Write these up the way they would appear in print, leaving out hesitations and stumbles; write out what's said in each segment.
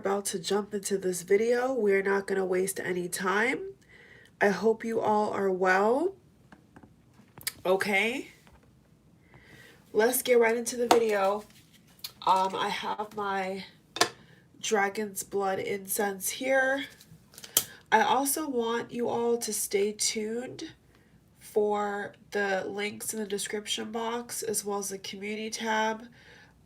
about to jump into this video. We're not going to waste any time. I hope you all are well. Okay, let's get right into the video. I have my dragon's blood incense here. I also want you all to stay tuned for the links in the description box as well as the community tab.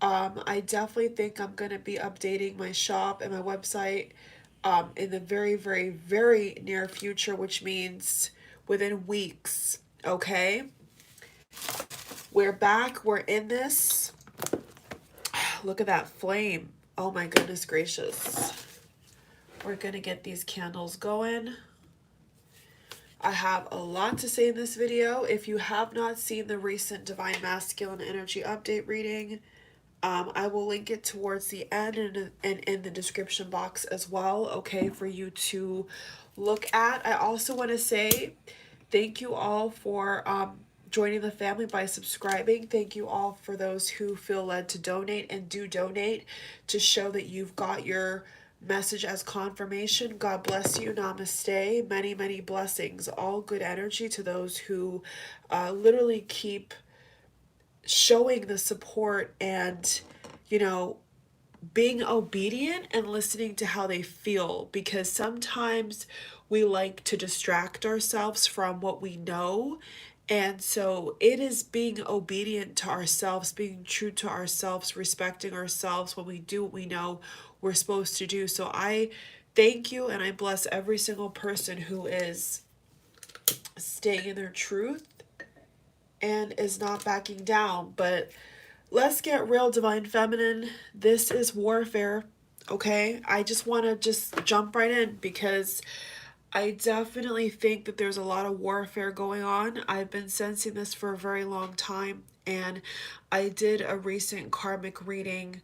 I definitely think I'm going to be updating my shop and my website in the very, very, very near future, which means within weeks. Okay, we're back. We're in this. Look at that flame. Oh my goodness gracious. We're going to get these candles going. I have a lot to say in this video. If you have not seen the recent Divine Masculine Energy Update reading, I will link it towards the end and in the description box as well, okay, for you to look at. I also want to say thank you all for joining the family by subscribing. Thank you all for those who feel led to donate and do donate to show that you've got your message as confirmation. God bless you. Namaste. Many, many blessings. All good energy to those who literally keep showing the support and, you know, being obedient and listening to how they feel, because sometimes we like to distract ourselves from what we know. And so it is being obedient to ourselves, being true to ourselves, respecting ourselves when we do what we know we're supposed to do. So I thank you and I bless every single person who is staying in their truth and is not backing down. But let's get real, Divine Feminine. This is warfare, okay? I just want to just jump right in because I definitely think that there's a lot of warfare going on. I've been sensing this for a very long time, and I did a recent karmic reading.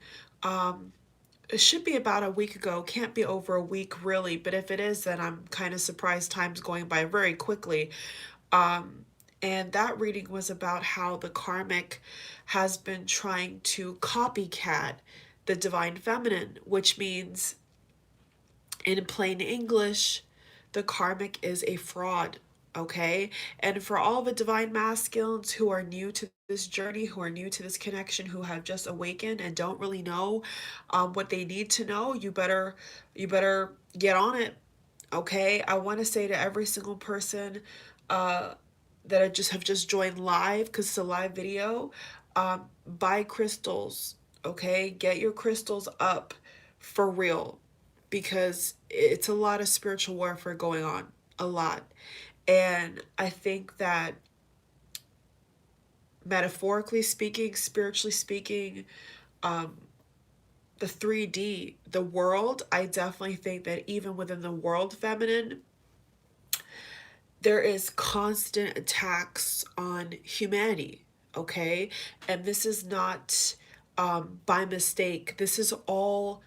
It should be about a week ago. Can't be over a week really, but if it is, then I'm kind of surprised time's going by very quickly. And that reading was about how the karmic has been trying to copycat the Divine Feminine, which means, in plain English, the karmic is a fraud. Okay, and for all the Divine Masculines who are new to this journey, who are new to this connection, who have just awakened and don't really know what they need to know, you better get on it. Okay, I want to say to every single person that I just have just joined live, because it's a live video, buy crystals. Okay, get your crystals up for real, because it's a lot of spiritual warfare going on, a lot. And I think that metaphorically speaking, spiritually speaking, the 3D, the world, I definitely think that even within the world feminine, there is constant attacks on humanity, okay? And this is not by mistake. This is all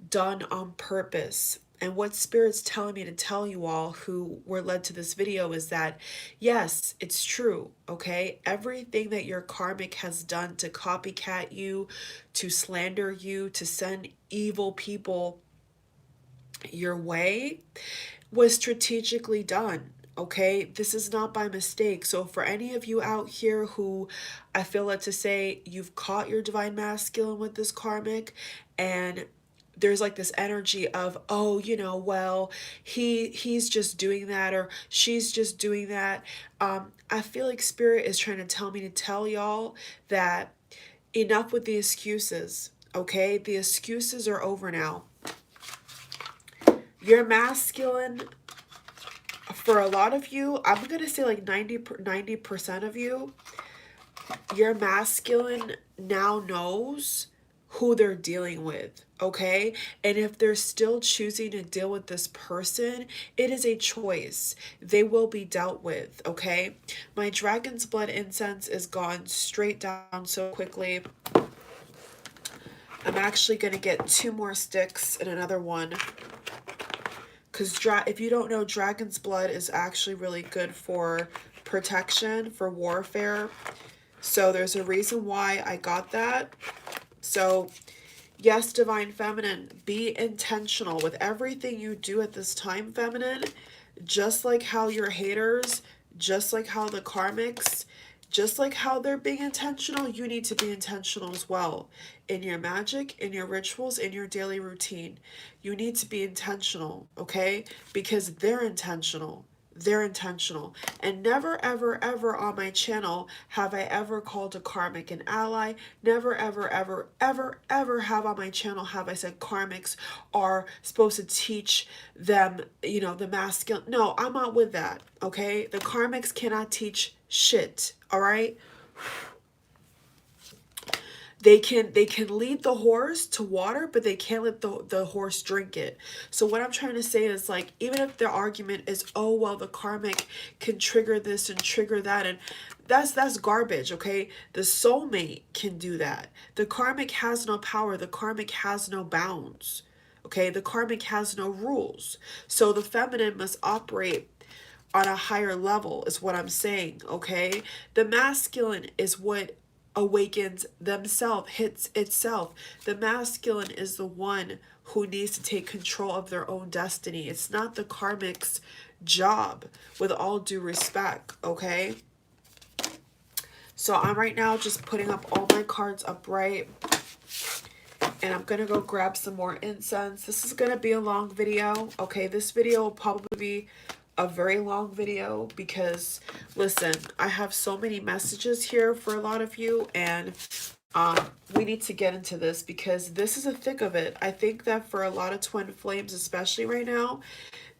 done on purpose. And what Spirit's telling me to tell you all who were led to this video is that, yes, it's true, okay? Everything that your karmic has done to copycat you, to slander you, to send evil people your way was strategically done. Okay, this is not by mistake. So for any of you out here who I feel led to say you've caught your Divine Masculine with this karmic, and there's like this energy of, oh, you know, well, he's just doing that, or she's just doing that. I feel like Spirit is trying to tell me to tell y'all that enough with the excuses. Okay, the excuses are over now. Your masculine, for a lot of you, I'm going to say like 90% of you, your masculine now knows who they're dealing with, okay? And if they're still choosing to deal with this person, it is a choice. They will be dealt with, okay? My dragon's blood incense is gone straight down so quickly. I'm actually going to get 2 more sticks and another one. Because if you don't know, dragon's blood is actually really good for protection, for warfare. So there's a reason why I got that. So Yes, Divine Feminine, be intentional with everything you do at this time, Feminine. Just like how your haters, just like how the karmics, just like how they're being intentional, you need to be intentional as well. In your magic, in your rituals, in your daily routine. You need to be intentional, okay? Because they're intentional. They're intentional. And never, ever, ever on my channel have I ever called a karmic an ally. Never, ever, ever, ever, ever have on my channel have I said karmics are supposed to teach them, you know, the masculine. No, I'm not with that, okay? The karmics cannot teach shit, all right? They can lead the horse to water, but they can't let the horse drink it. So what I'm trying to say is, like, even if their argument is, oh well, the karmic can trigger this and trigger that, and that's garbage, okay? The soulmate can do that. The karmic has no power. The karmic has no bounds. Okay, the karmic has no rules. So the feminine must operate on a higher level is what I'm saying, okay? The masculine is what awakens themselves, hits itself. The masculine is the one who needs to take control of their own destiny. It's not the karmic's job, with all due respect, okay? So I'm right now just putting up all my cards upright. And I'm going to go grab some more incense. This is going to be a long video. Okay, this video will probably be a very long video because, listen, I have so many messages here for a lot of you. And we need to get into this because this is a thick of it. I think that for a lot of twin flames, especially right now,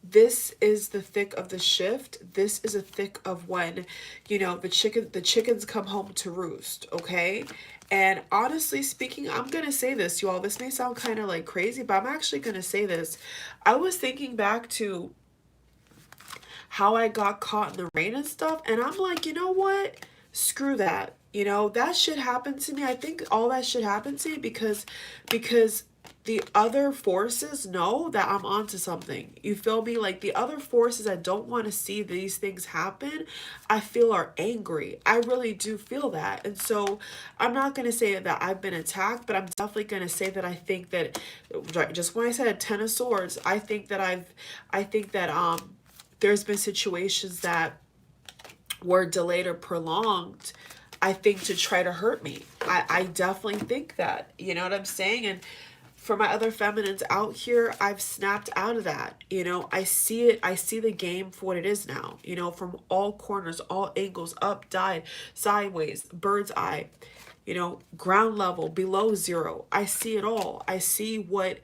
this is the thick of the shift. This is a thick of when, you know, the chickens come home to roost, okay? And honestly speaking, I'm going to say this, you all. This may sound kind of like crazy, but I'm actually going to say this. I was thinking back to how I got caught in the rain and stuff, and I'm like, you know what? Screw that. You know, that should happen to me. I think all that should happen to me because the other forces know that I'm onto something. You feel me? Like, the other forces that don't want to see these things happen, I feel are angry. I really do feel that. And so I'm not going to say that I've been attacked, but I'm definitely going to say that I think that, just when I said a 10 of swords, I think that there's been situations that were delayed or prolonged, I think, to try to hurt me. I definitely think that, you know what I'm saying? And for my other feminines out here, I've snapped out of that. You know, I see it. I see the game for what it is now, you know, from all corners, all angles, up, dive, sideways, bird's eye, you know, ground level, below zero. I see it all. I see what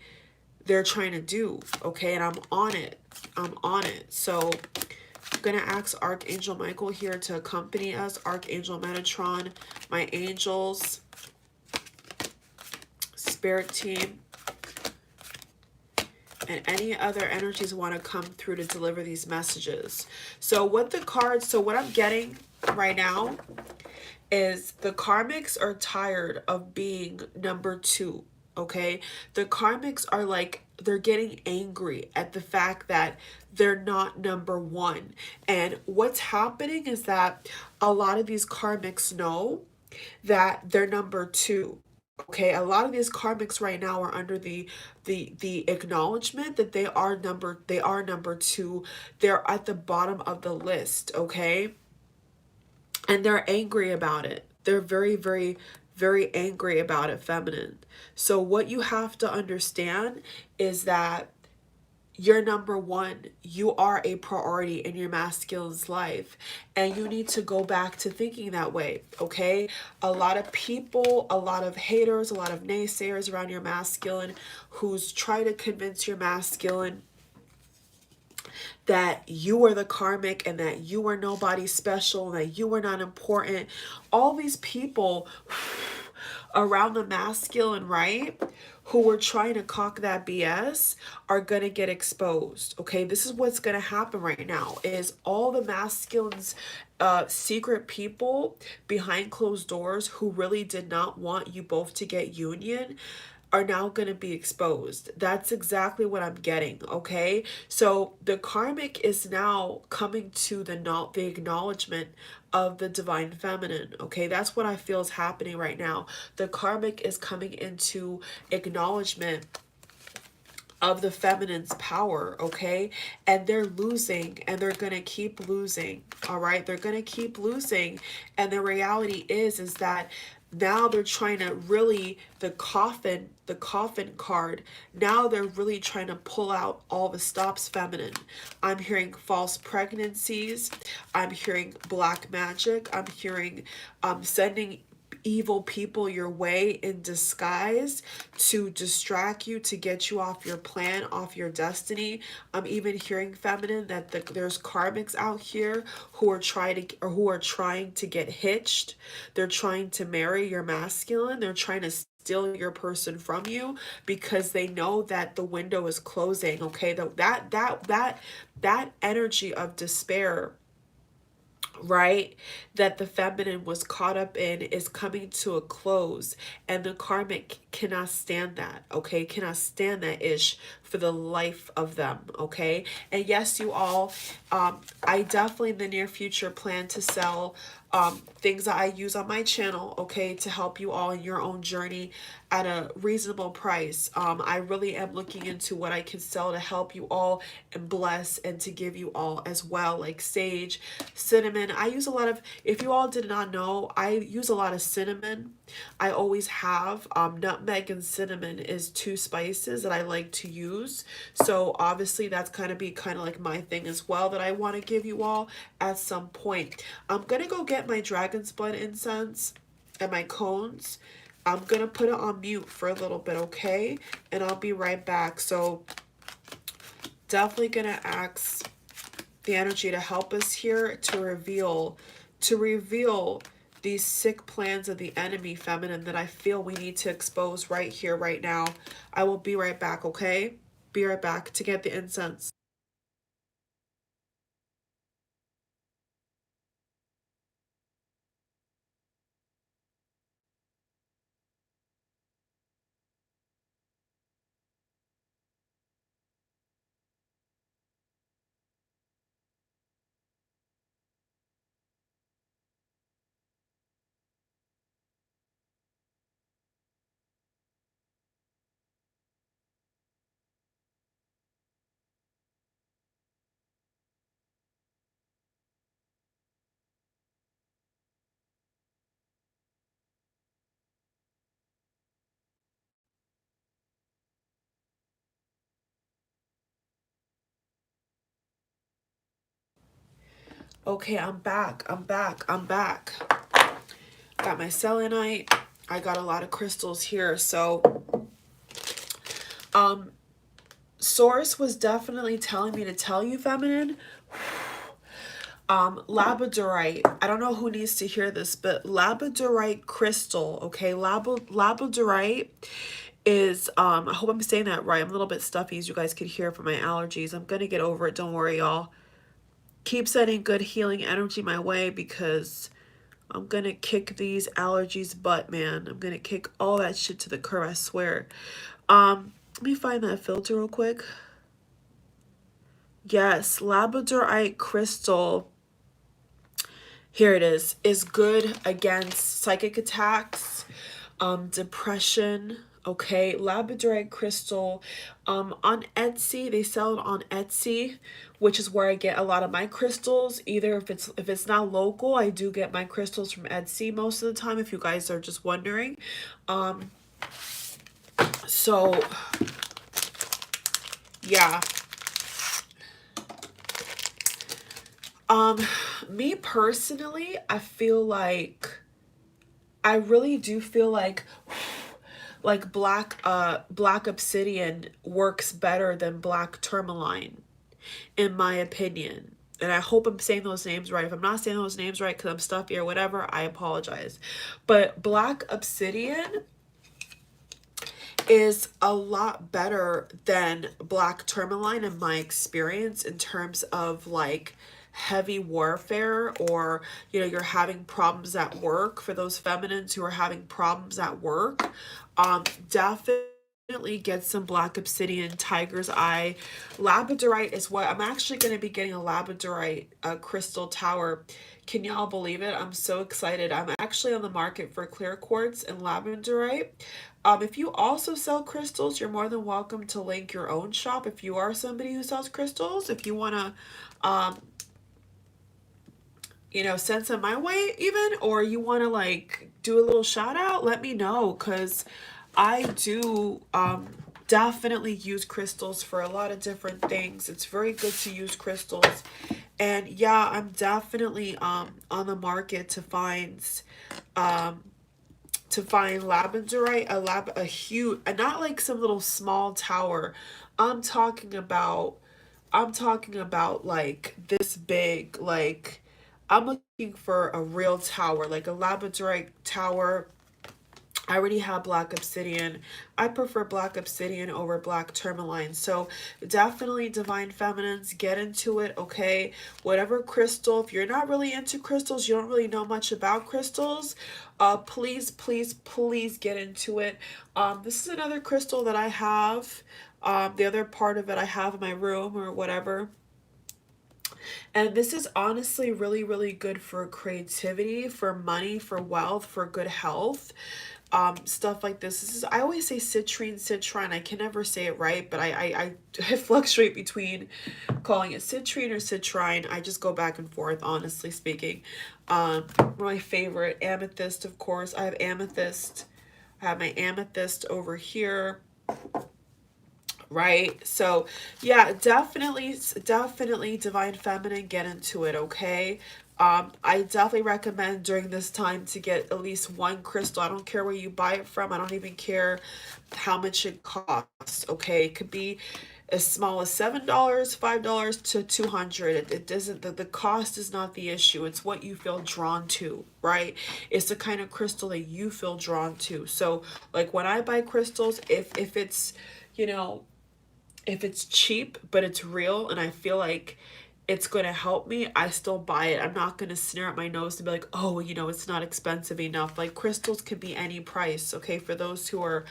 they're trying to do. Okay. And I'm on it. I'm on it. So I'm going to ask Archangel Michael here to accompany us. Archangel Metatron, my angels, spirit team, and any other energies want to come through to deliver these messages. So what I'm getting right now is the karmics are tired of being number two, okay? The karmics are like, they're getting angry at the fact that they're not number one. And what's happening is that a lot of these karmics know that they're number two. Okay, a lot of these karmics right now are under the acknowledgement that they are number two. They're at the bottom of the list, okay? And they're angry about it. They're very, very, very angry about it, feminine. So what you have to understand is that you're number one. You are a priority in your masculine's life, and you need to go back to thinking that way, okay? A lot of people, a lot of haters, a lot of naysayers around your masculine who's trying to convince your masculine that you are the karmic and that you are nobody special and that you are not important. All these people around the masculine, right, who were trying to cock that BS are going to get exposed, okay? This is what's going to happen right now is all the masculines, secret people behind closed doors who really did not want you both to get union are now going to be exposed. That's exactly what I'm getting, okay? So the karmic is now coming to the acknowledgement of the divine feminine, okay? That's what I feel is happening right now. The karmic is coming into acknowledgement of the feminine's power, okay? And they're losing, and they're gonna keep losing, all right? They're gonna keep losing, and the reality is that now they're trying to really, the coffin card, now they're really trying to pull out all the stops feminine. I'm hearing false pregnancies, I'm hearing black magic, I'm hearing sending evil people your way in disguise to distract you, to get you off your plan, off your destiny. I'm even hearing feminine that there's karmics out here who are trying to get hitched. They're trying to marry your masculine. They're trying to steal your person from you because they know that the window is closing. Okay, that energy of despair, right, that the feminine was caught up in is coming to a close, and the karmic cannot stand that, okay, cannot stand that ish for the life of them, okay? And yes, you all, I definitely in the near future plan to sell things that I use on my channel, okay, to help you all in your own journey at a reasonable price. I really am looking into what I can sell to help you all and bless and to give you all as well, like sage, cinnamon. I use a lot of, if you all did not know, I use a lot of cinnamon. I always have. Nutmeg and cinnamon is two spices that I like to use. So obviously that's kind of like my thing as well that I want to give you all at some point. I'm going to go get my dragon's blood incense and my cones. I'm going to put it on mute for a little bit, okay? And I'll be right back. So definitely going to ask the energy to help us here to reveal these sick plans of the enemy feminine that I feel we need to expose right here, right now. I will be right back, okay? Be right back to get the incense. Okay, I'm back. Got my selenite. I got a lot of crystals here. So, Source was definitely telling me to tell you, feminine, labradorite. I don't know who needs to hear this, but labradorite crystal, okay? Labradorite is, I hope I'm saying that right. I'm a little bit stuffy, as you guys could hear from my allergies. I'm gonna get over it. Don't worry, y'all. Keep sending good healing energy my way because I'm gonna kick these allergies butt, man. I'm gonna kick all that shit to the curb, I swear. Let me find that filter real quick. Yes, labradorite crystal. Here it is good against psychic attacks, depression. Okay, labradorite crystal. On Etsy, they sell it on Etsy, which is where I get a lot of my crystals. Either if it's not local, I do get my crystals from Etsy most of the time, if you guys are just wondering. So yeah. Me personally, I feel like, I really do feel like black obsidian works better than black tourmaline, in my opinion. And I hope I'm saying those names right. If I'm not saying those names right because I'm stuffy or whatever, I apologize. But black obsidian is a lot better than black tourmaline in my experience, in terms of like heavy warfare, or you're having problems at work. For those feminines who are having problems at work, definitely definitely get some black obsidian, tiger's eye. Labradorite is what I'm actually going to be getting, a labradorite crystal tower. Can y'all believe it? I'm so excited. I'm actually on the market for clear quartz and labradorite. If you also sell crystals, you're more than welcome to link your own shop. If you are somebody who sells crystals, if you want to you know, send some my way even, or you want to like do a little shout out, let me know, because I do definitely use crystals for a lot of different things. It's very good to use crystals. And yeah, I'm definitely on the market to find labradorite, a huge, not like some little small tower. I'm talking about like this big, like I'm looking for a real tower, like a labradorite tower. I already have black obsidian. I prefer black obsidian over black tourmaline. So definitely divine feminines, get into it, okay? Whatever crystal, if you're not really into crystals, you don't really know much about crystals, please, please, please get into it. This is another crystal that I have. The other part of it I have in my room or whatever. And this is honestly really, really good for creativity, for money, for wealth, for good health. Stuff like this is, I always say citrine. I can never say it right, but I fluctuate between calling it citrine or citrine. I just go back and forth, honestly speaking. My favorite, amethyst, of course. I have amethyst. I have my amethyst over here, right? So yeah, definitely divine feminine, get into it, okay? I definitely recommend during this time to get at least one crystal. I don't care where you buy it from. I don't even care how much it costs, okay? It could be as small as $7, $5 to 200. It doesn't, the cost is not the issue. It's what you feel drawn to, right? It's the kind of crystal that you feel drawn to. So like when I buy crystals, if it's, you know, if it's cheap but it's real and I feel like it's going to help me, I still buy it. I'm not going to sneer at my nose to be like, oh, you know, it's not expensive enough. Like crystals can be any price, okay, for those who are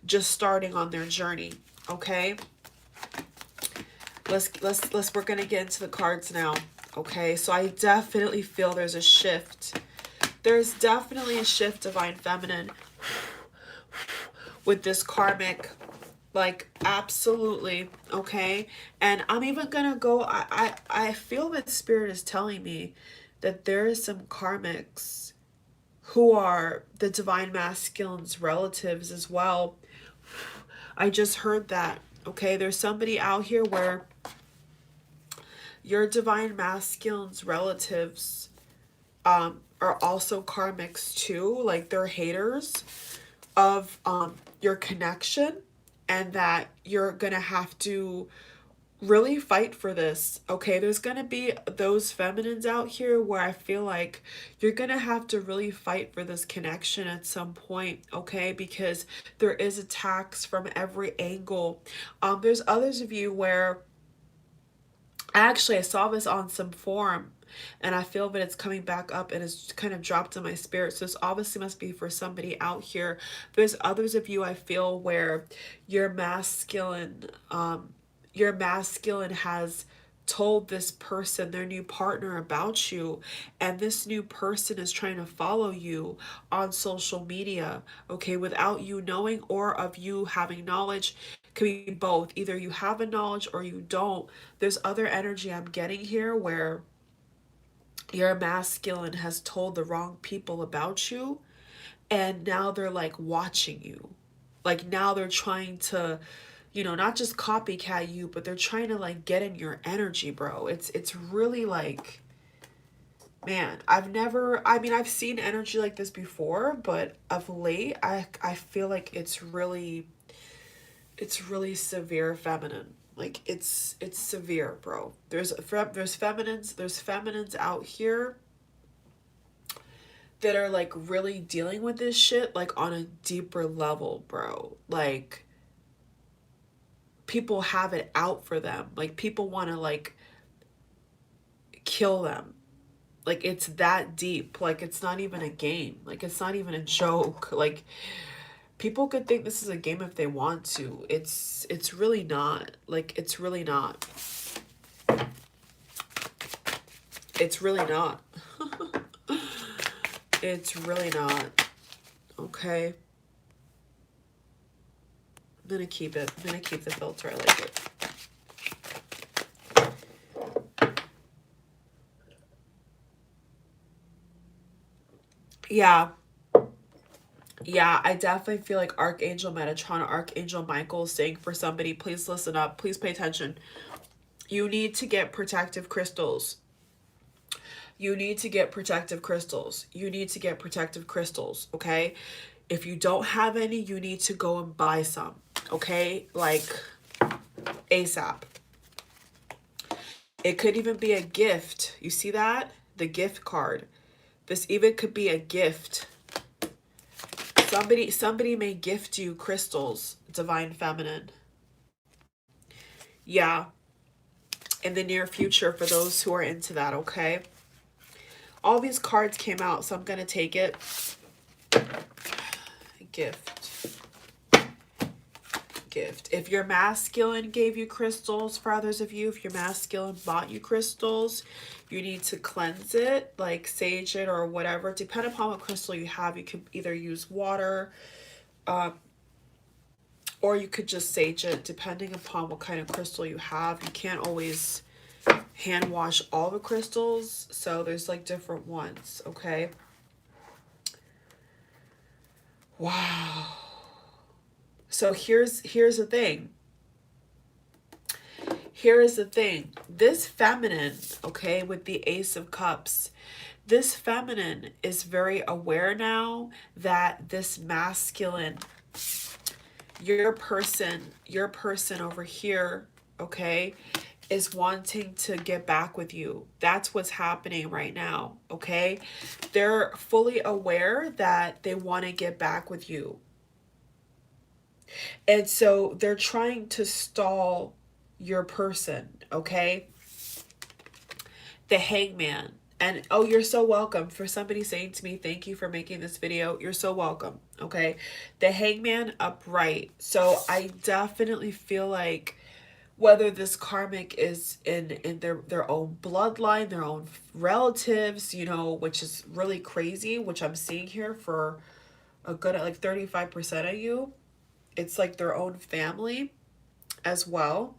just starting on their journey, okay? We're going to get into the cards now, okay? So I definitely feel there's a shift. There's definitely a shift, divine feminine, with this karmic. Like absolutely, okay? And I'm even gonna go, I feel that spirit is telling me that there is some karmics who are the divine masculine's relatives as well. I just heard that, okay? There's somebody out here where your divine masculine's relatives are also karmics too. Like they're haters of your connection, and that you're gonna have to really fight for this, okay? There's gonna be those feminines out here where I feel like you're gonna have to really fight for this connection at some point, okay? Because there is attacks from every angle. There's others of you where actually I saw this on some forum, and I feel that it's coming back up and it's kind of dropped in my spirit. So this obviously must be for somebody out here. There's others of you I feel where your masculine, your masculine has told this person, their new partner, about you, and this new person is trying to follow you on social media, okay, without you knowing or of you having knowledge. Could be both. Either you have a knowledge or you don't. There's other energy I'm getting here where your masculine has told the wrong people about you, and now they're like watching you. Like now they're trying to, you know, not just copycat you, but they're trying to like get in your energy, bro. It's really like, man, I mean, I've seen energy like this before, but of late I feel like it's really severe feminine. Like it's severe, bro. There's feminines out here that are like really dealing with this shit like on a deeper level, bro. Like people have it out for them. Like people want to like kill them. Like it's that deep. Like it's not even a game. Like it's not even a joke. Like People could think this is a game if they want to. It's really not. Like, it's really not. It's really not. It's really not. Okay. I'm gonna keep it. I'm gonna keep the filter. I like it. Yeah. Yeah, I definitely feel like Archangel Metatron, Archangel Michael is saying for somebody, please listen up. Please pay attention. You need to get protective crystals. You need to get protective crystals. You need to get protective crystals, okay? If you don't have any, you need to go and buy some, okay? Like, ASAP. It could even be a gift. You see that? The gift card. This even could be a gift. Somebody may gift you crystals, Divine Feminine. Yeah. In the near future for those who are into that, okay? All these cards came out, so I'm going to take it. Gift. Gift. If your masculine gave you crystals, for others of you, if your masculine bought you crystals, you need to cleanse it, like sage it or whatever. Depending upon what crystal you have, you can either use water, or you could just sage it, depending upon what kind of crystal you have. You can't always hand wash all the crystals, so there's like different ones, okay? Wow. So here's the thing. Here is the thing. This feminine, okay, with the Ace of Cups, this feminine is very aware now that this masculine, your person over here, okay, is wanting to get back with you. That's what's happening right now, okay? They're fully aware that they want to get back with you. And so they're trying to stall your person, okay? The Hangman. And oh, you're so welcome. For somebody saying to me, thank you for making this video. You're so welcome, okay? The Hangman upright. So I definitely feel like whether this karmic is in their own bloodline, their own relatives, you know, which is really crazy, which I'm seeing here for a good, like 35% of you. It's like their own family as well.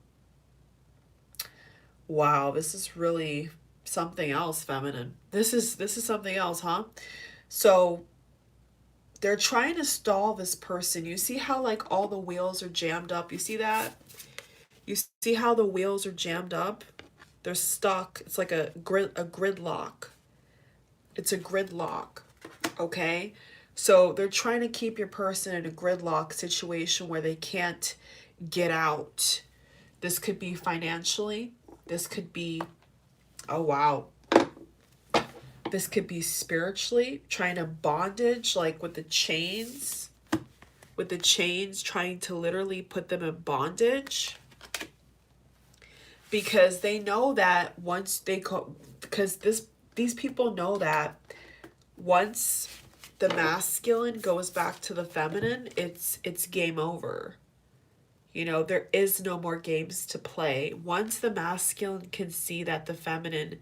Wow, this is really something else, feminine. This is something else, huh? So they're trying to stall this person. You see how like all the wheels are jammed up? You see that? You see how the wheels are jammed up? They're stuck. It's like a gridlock. It's a gridlock, okay? So they're trying to keep your person in a gridlock situation where they can't get out. This could be financially. This could be, oh wow. This could be spiritually, trying to bondage, like with the chains. With the chains, trying to literally put them in bondage. Because they know that once they go, because these people know that once the masculine goes back to the feminine, it's game over. You know, there is no more games to play. Once the masculine can see that the feminine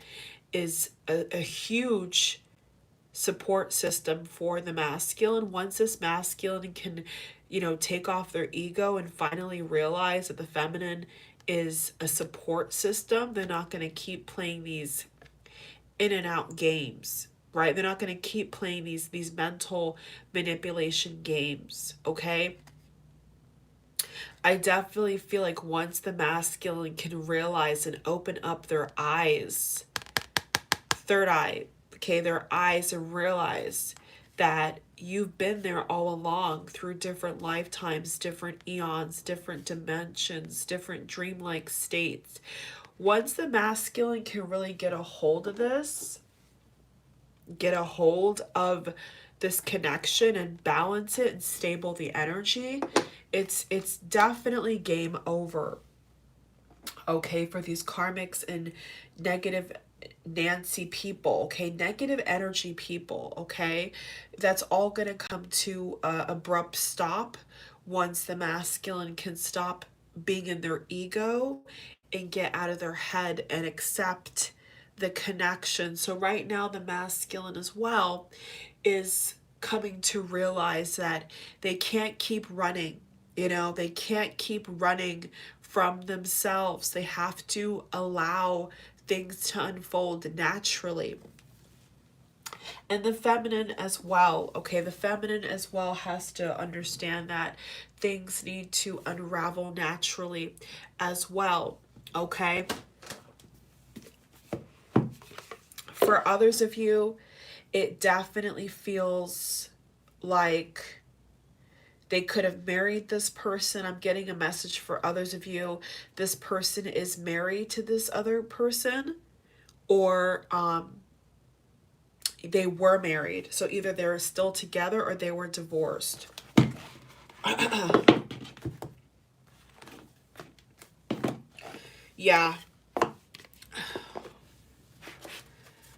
is a huge support system for the masculine, once this masculine can, you know, take off their ego and finally realize that the feminine is a support system, they're not going to keep playing these in and out games, right? They're not going to keep playing these mental manipulation games, okay? I definitely feel like once the masculine can realize and open up their eyes, third eye, okay, their eyes, and realize that you've been there all along through different lifetimes, different eons, different dimensions, different dreamlike states. Once the masculine can really get a hold of this, get a hold of this connection and balance it and stable the energy, it's definitely game over, okay, for these karmics and negative Nancy people, okay, negative energy people, okay, that's all going to come to a abrupt stop once the masculine can stop being in their ego and get out of their head and accept the connection. So right now the masculine as well is coming to realize that they can't keep running. You know, they can't keep running from themselves. They have to allow things to unfold naturally. And the feminine as well, okay, the feminine as well has to understand that things need to unravel naturally as well, okay? For others of you, it definitely feels like they could have married this person. I'm getting a message for others of you. This person is married to this other person, or they were married. So either they're still together or they were divorced. Yeah.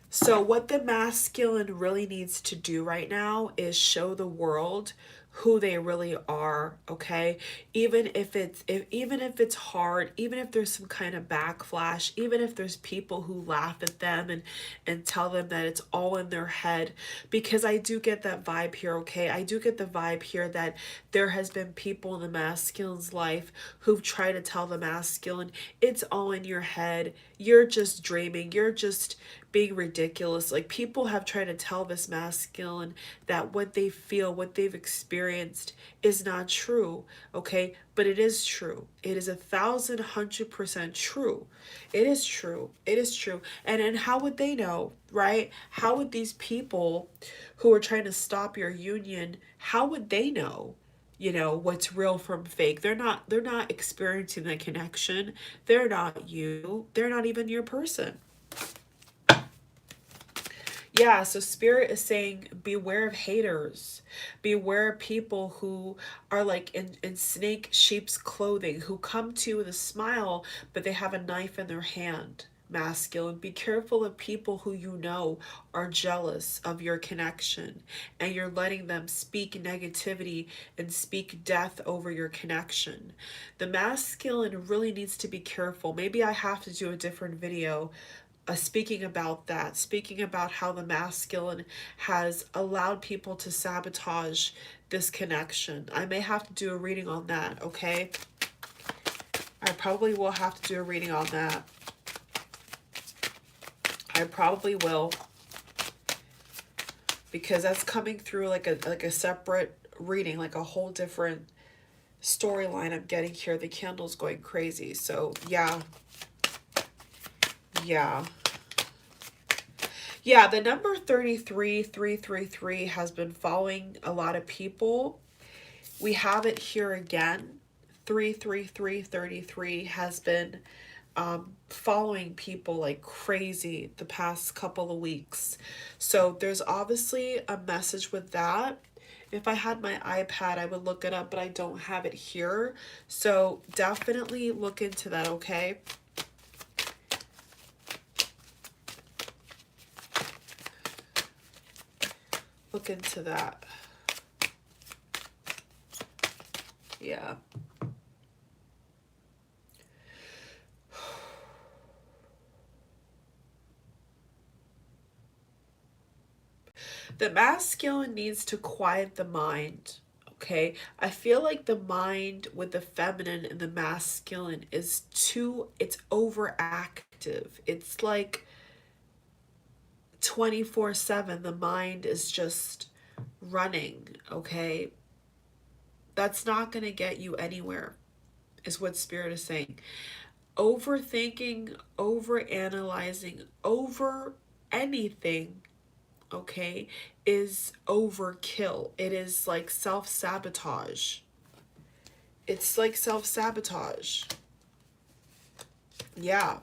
So what the masculine really needs to do right now is show the world who they really are, okay? Even if it's hard, even if there's some kind of backlash, even if there's people who laugh at them and tell them that it's all in their head, because I do get that vibe here, okay? I do get the vibe here that there has been people in the masculine's life who've tried to tell the masculine, it's all in your head, you're just dreaming, you're just being ridiculous. Like, people have tried to tell this masculine that what they feel, what they've experienced is not true, okay? But it is true. It is 1,100% true. It is true. It is true. And how would they know, right? How would these people who are trying to stop your union, how would they know, you know, what's real from fake? They're not experiencing the connection. They're not you. They're not even your person. Yeah, so Spirit is saying beware of haters. Beware of people who are like in snake sheep's clothing, who come to you with a smile, but they have a knife in their hand. Masculine. Be careful of people who you know are jealous of your connection, and you're letting them speak negativity and speak death over your connection. The masculine really needs to be careful. Maybe I have to do a different video speaking about that, speaking about how the masculine has allowed people to sabotage this connection. I may have to do a reading on that, okay? I probably will have to do a reading on that. I probably will, because that's coming through like a separate reading, like a whole different storyline I'm getting here. The candle's going crazy. So yeah. Yeah. Yeah, the number 33333 has been following a lot of people. We have it here again. 33333 has been following people like crazy the past couple of weeks. So there's obviously a message with that. If I had my iPad, I would look it up, but I don't have it here. So definitely look into that, okay? Look into that. Yeah. The masculine needs to quiet the mind, okay? I feel like the mind with the feminine and the masculine is it's overactive. It's like 24/7. The mind is just running, okay? That's not going to get you anywhere, is what Spirit is saying. Overthinking, overanalyzing, over anything, okay, is overkill. It is like self-sabotage. It's like self-sabotage. Yeah.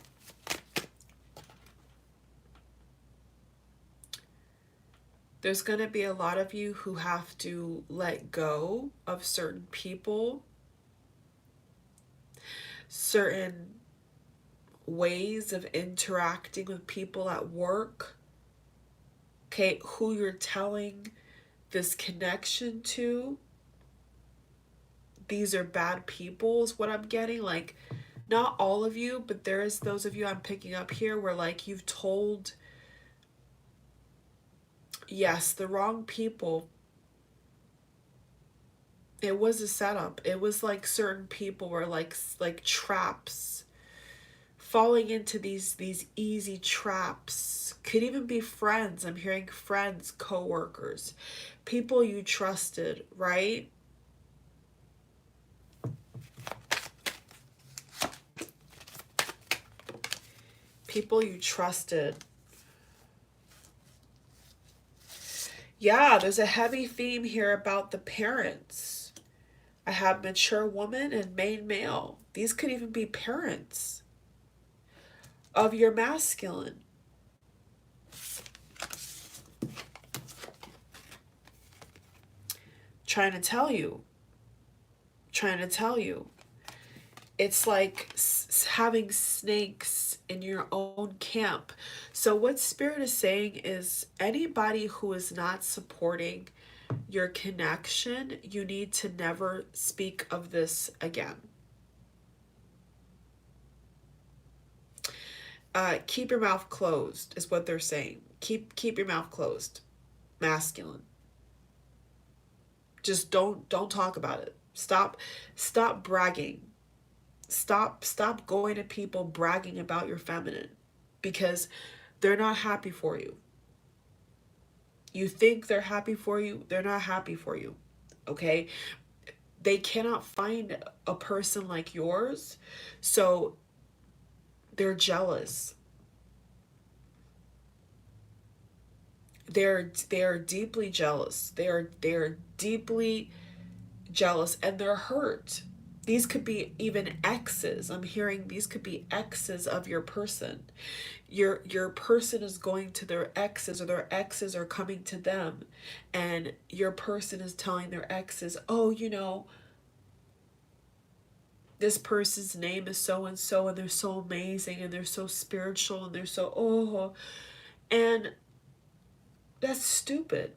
There's going to be a lot of you who have to let go of certain people, certain ways of interacting with people at work, okay, who you're telling this connection to, these are bad people is what I'm getting. Like, not all of you, but there's those of you I'm picking up here where like you've told, yes, the wrong people. It was a setup. It was like certain people were like traps, falling into these easy traps. Could even be friends. I'm hearing friends, co-workers, people you trusted, right? People you trusted. Yeah, there's a heavy theme here about the parents. I have mature woman and main male. These could even be parents of your masculine. Trying to tell you. It's like having snakes in your own camp. So what Spirit is saying is anybody who is not supporting your connection, you need to never speak of this again. Keep your mouth closed is what they're saying. Keep your mouth closed. Masculine. Just don't talk about it. Stop bragging. Stop going to people bragging about your feminine, because they're not happy for you. You think they're happy for you, they're not happy for you. Okay? They cannot find a person like yours, so they're jealous. They're deeply jealous. They're deeply jealous, and they're hurt. These could be even exes. I'm hearing these could be exes of your person. Your person is going to their exes, or their exes are coming to them, and your person is telling their exes, oh, you know, this person's name is so and so, and they're so amazing, and they're so spiritual, and they're so, oh, and that's stupid.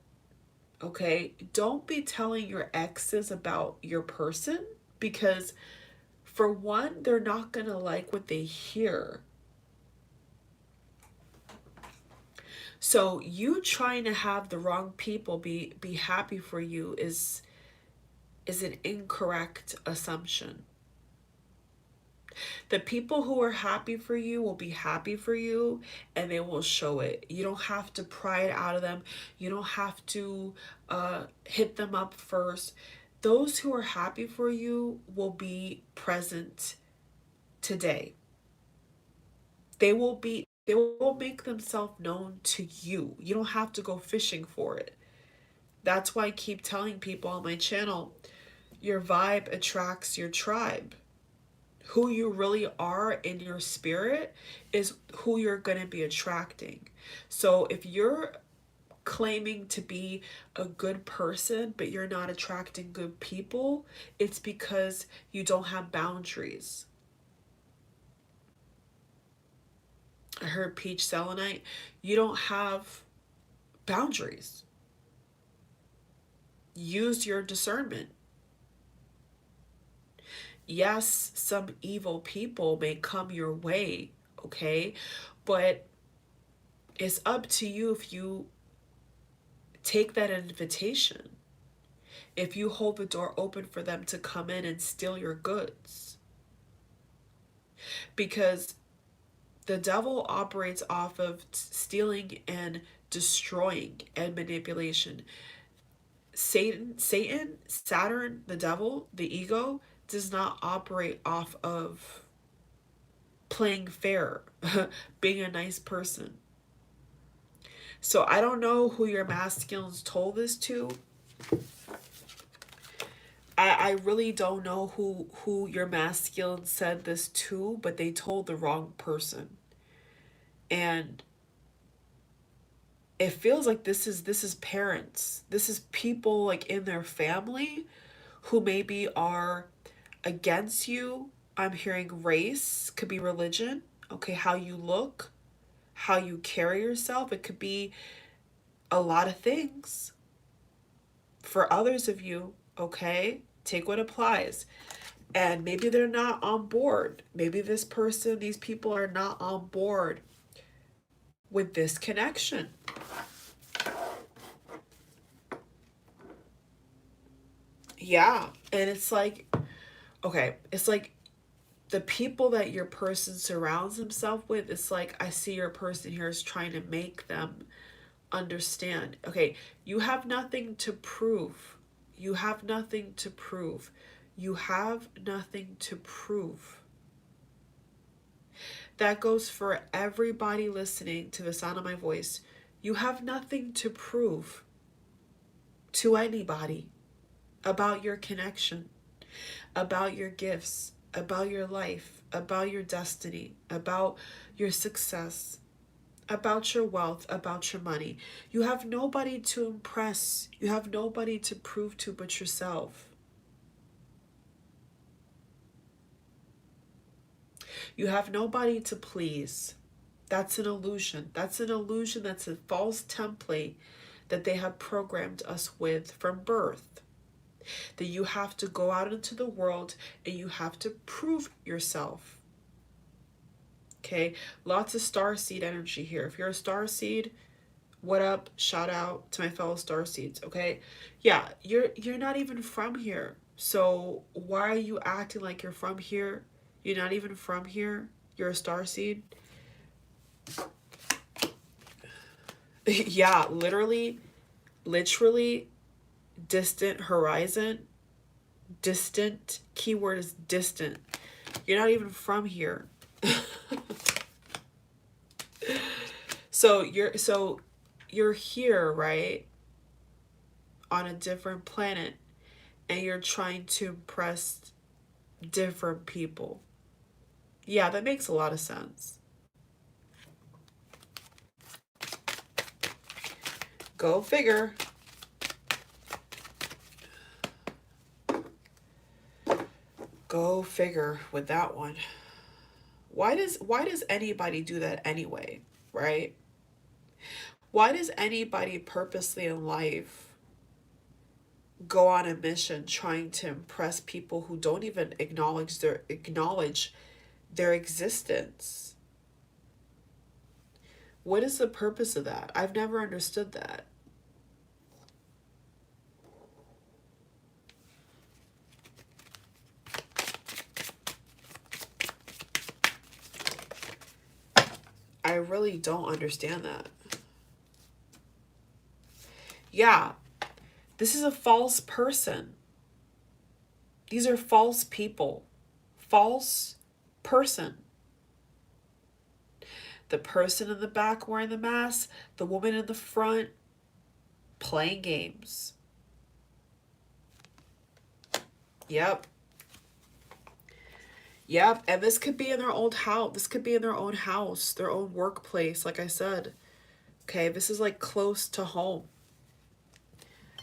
Okay, don't be telling your exes about your person, because for one, they're not gonna like what they hear. So you trying to have the wrong people be happy for you is an incorrect assumption. The people who are happy for you will be happy for you, and they will show it. You don't have to pry it out of them. You don't have to hit them up first. Those who are happy for you will be present today. They will make themselves known to you. You don't have to go fishing for it. That's why I keep telling people on my channel, your vibe attracts your tribe. Who you really are in your spirit is who you're going to be attracting. So if you're claiming to be a good person, but you're not attracting good people, it's because you don't have boundaries. I heard peach selenite. You don't have boundaries. Use your discernment. Yes, some evil people may come your way, okay? But it's up to you if you take that invitation, if you hold the door open for them to come in and steal your goods. Because the devil operates off of stealing and destroying and manipulation. Satan, Saturn, the devil, the ego, does not operate off of playing fair, being a nice person. So I don't know who your masculines told this to. I really don't know who your masculine said this to, but they told the wrong person. And it feels like this is parents. This is people like in their family who maybe are against you. I'm hearing race, could be religion, okay? How you look, how you carry yourself. It could be a lot of things for others of you, okay? Take what applies. And maybe they're not on board. Maybe this person, these people are not on board with this connection. Yeah. And it's like, okay, it's like the people that your person surrounds himself with, it's like I see your person here is trying to make them understand. Okay, you have nothing to prove. You have nothing to prove. You have nothing to prove. That goes for everybody listening to the sound of my voice. You have nothing to prove to anybody about your connection, about your gifts, about your life, about your destiny, about your success, about your wealth, about your money. You have nobody to impress. You have nobody to prove to but yourself. You have nobody to please. That's an illusion. That's an illusion. That's a false template that they have programmed us with from birth. That you have to go out into the world and you have to prove yourself. Okay, lots of starseed energy here. If you're a starseed, what up? Shout out to my fellow starseeds. Okay, yeah, you're not even from here. So why are you acting like you're from here? You're not even from here. You're a starseed. Yeah, literally, distant horizon. Distant. Keyword is distant. You're not even from here. So you're here, right? On a different planet, and you're trying to impress different people. Yeah, that makes a lot of sense. Go figure. Go figure with that one. Why does anybody do that anyway, right? Why does anybody purposely in life go on a mission trying to impress people who don't even acknowledge their existence? What is the purpose of that? I've never understood that. I really don't understand that. Yeah, this is a false person. These are false people. False person. The person in the back wearing the mask, the woman in the front playing games. Yep. Yep. And this could be in their old house. This could be in their own house, their own workplace, like I said. Okay, this is like close to home.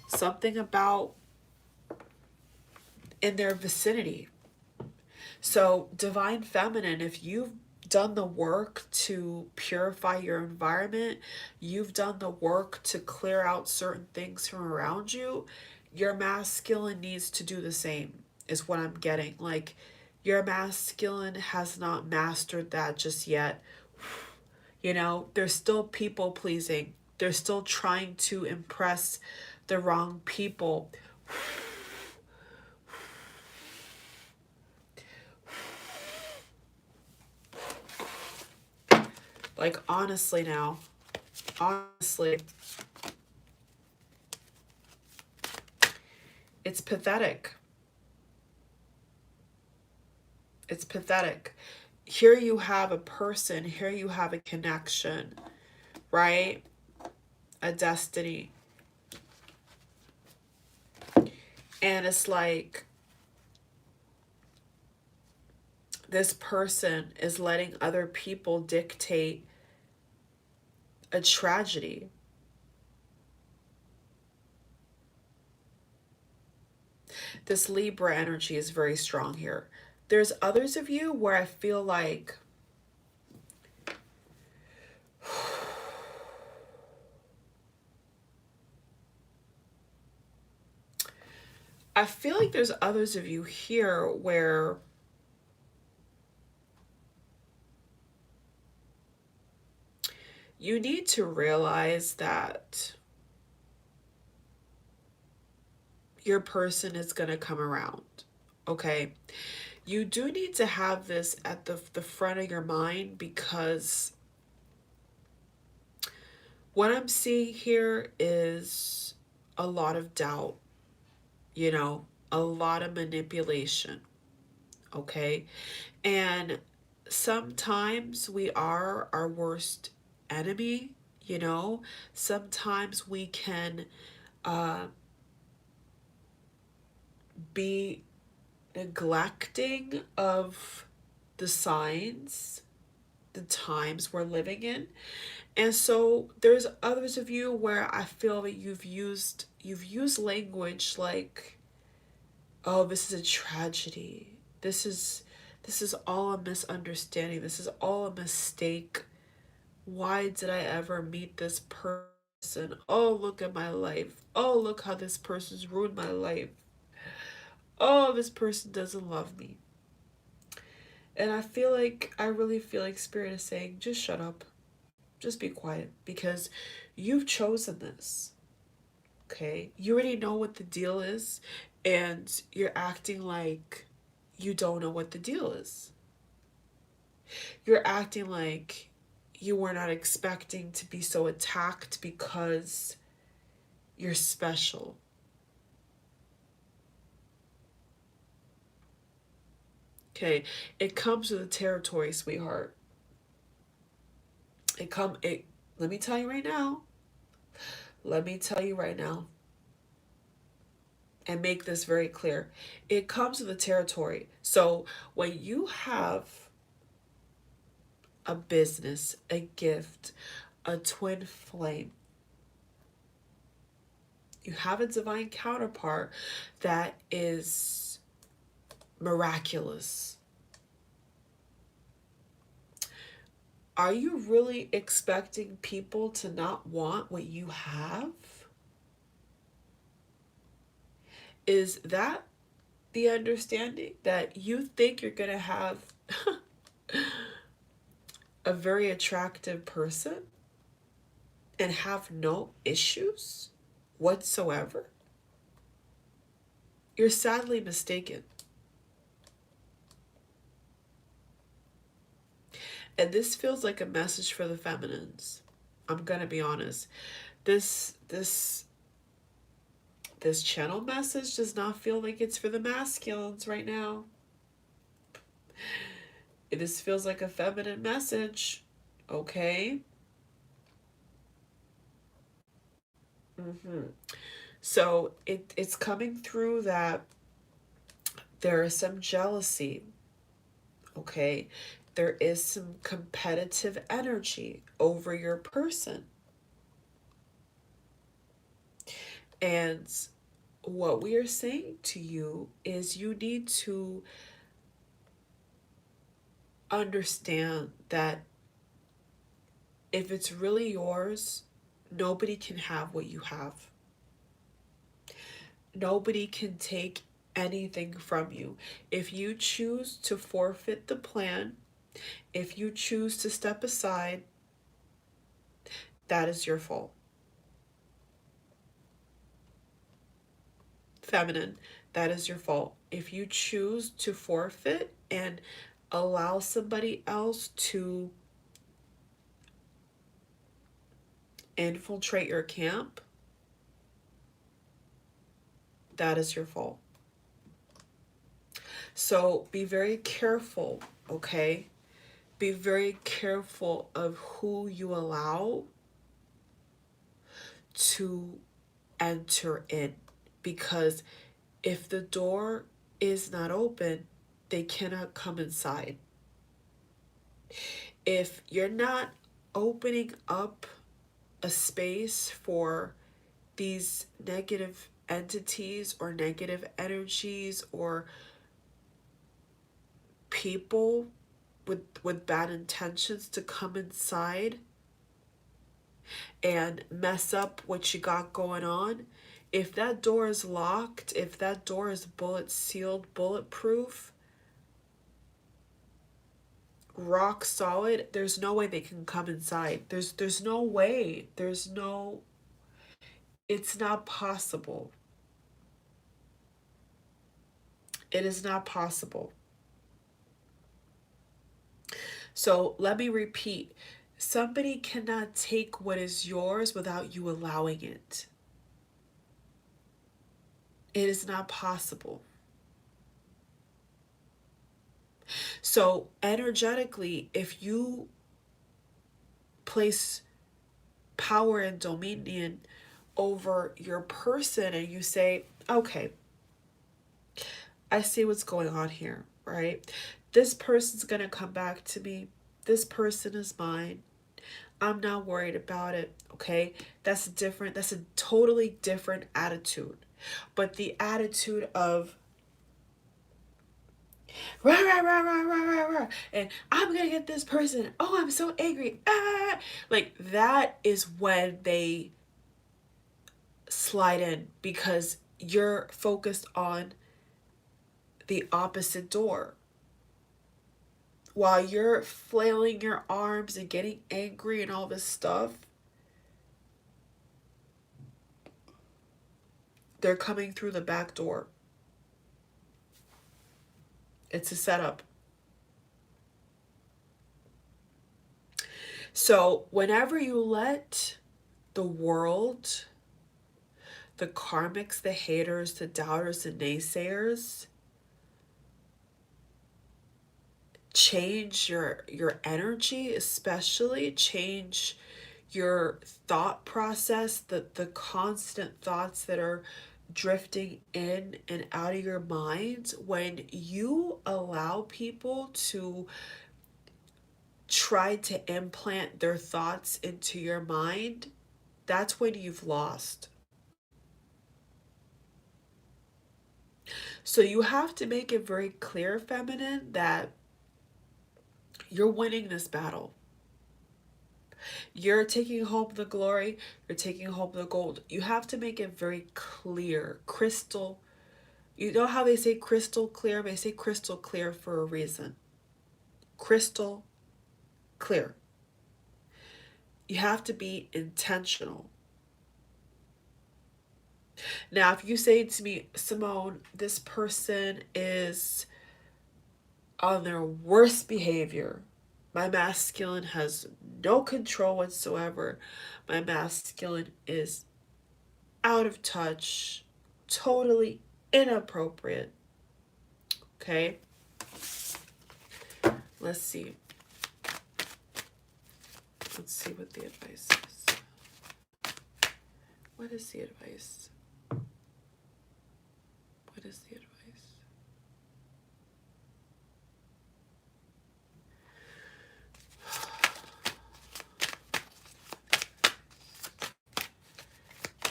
Something about in their vicinity. So, divine feminine, if you've done the work to purify your environment, you've done the work to clear out certain things from around you, your masculine needs to do the same, is what I'm getting. Like, your masculine has not mastered that just yet. You know, they're still people pleasing, they're still trying to impress the wrong people. Like, honestly now, honestly, it's pathetic. It's pathetic. Here you have a person, here you have a connection, right? A destiny. And it's like, this person is letting other people dictate a tragedy. This Libra energy is very strong here. There's others of you where I feel like I feel like there's others of you here where you need to realize that your person is going to come around, okay? You do need to have this at the front of your mind, because what I'm seeing here is a lot of doubt, you know, a lot of manipulation, okay? And sometimes we are our worst enemy, you know? Sometimes we can uh, be neglecting of the signs, the times we're living in. And so there's others of you where I feel that you've used language like, oh, this is a tragedy. This is all a misunderstanding. This is all a mistake. Why did I ever meet this person? Oh, look at my life. Oh, look how this person's ruined my life. Oh, this person doesn't love me. And I really feel like Spirit is saying, just shut up. Just be quiet, because you've chosen this. Okay? You already know what the deal is, and you're acting like you don't know what the deal is. You're acting like you were not expecting to be so attacked because you're special. Okay? It comes with the territory, sweetheart. It let me tell you right now. Let me tell you right now, and make this very clear. It comes with the territory. So when you have a business, a gift, a twin flame, you have a divine counterpart that is miraculous. Are you really expecting people to not want what you have? Is that the understanding, that you think you're going to have a very attractive person and have no issues whatsoever? You're sadly mistaken. And this feels like a message for the feminines. I'm gonna be honest. This this channel message does not feel like it's for the masculines right now. This feels like a feminine message. Okay? So it's coming through that there is some jealousy. Okay? There is some competitive energy over your person. And what we are saying to you is you need to understand that if it's really yours, nobody can have what you have. Nobody can take anything from you. If you choose to forfeit the plan, if you choose to step aside, that is your fault. Feminine, that is your fault. If you choose to forfeit and allow somebody else to infiltrate your camp, that is your fault. So be very careful, okay? Be very careful of who you allow to enter in, because if the door is not open, they cannot come inside. If you're not opening up a space for these negative entities or negative energies or people with bad intentions to come inside and mess up what you got going on, If that door is locked, if that door is bullet sealed, bulletproof, rock solid, there's no way they can come inside. There's no way. It's not possible. It is not possible. So let me repeat. Somebody cannot take what is yours without you allowing it. It is not possible. So energetically, if you place power and dominion over your person and you say, okay, I see what's going on here, right? This person's going to come back to me. This person is mine. I'm not worried about it, okay? That's different. That's a totally different attitude. But the attitude of rah, rah, rah, rah, rah, rah, rah, and I'm gonna get this person. Oh, I'm so angry. Ah, like that is when they slide in because you're focused on the opposite door. While you're flailing your arms and getting angry and all this stuff, they're coming through the back door. It's a setup. So whenever you let the world, the karmics, the haters, the doubters, the naysayers change your energy, especially change your thought process, the constant thoughts that are drifting in and out of your mind, when you allow people to try to implant their thoughts into your mind, that's when you've lost. So you have to make it very clear, feminine, that you're winning this battle. You're taking home the glory. You're taking home the gold. You have to make it very clear, crystal. You know how they say crystal clear? They say crystal clear for a reason. Crystal clear. You have to be intentional. Now, if you say to me, Simone, this person is on their worst behavior, my masculine has no control whatsoever, my masculine is out of touch, totally inappropriate. Okay? Let's see. Let's see what the advice is. What is the advice? What is the advice?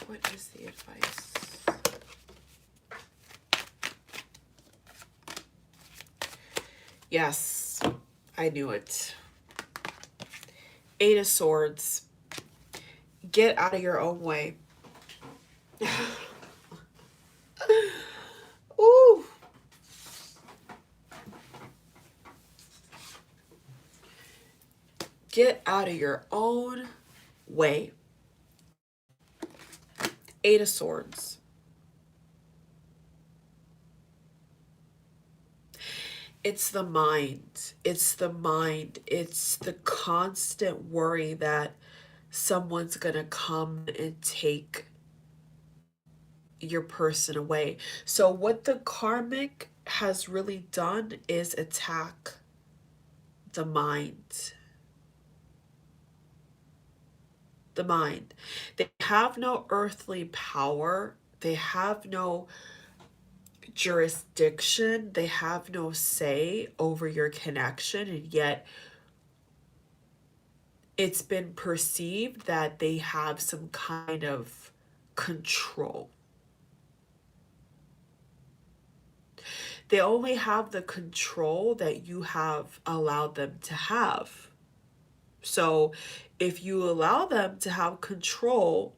What is the advice? Yes, I knew it. 8 of Swords. Get out of your own way. Ooh. Get out of your own way. 8 of Swords. It's the mind. It's the mind. It's the constant worry that someone's gonna come and take your person away. So what the karmic has really done is attack the mind. The mind. They have no earthly power. They have no jurisdiction. They have no say over your connection, and yet it's been perceived that they have some kind of control. They only have the control that you have allowed them to have. So if you allow them to have control,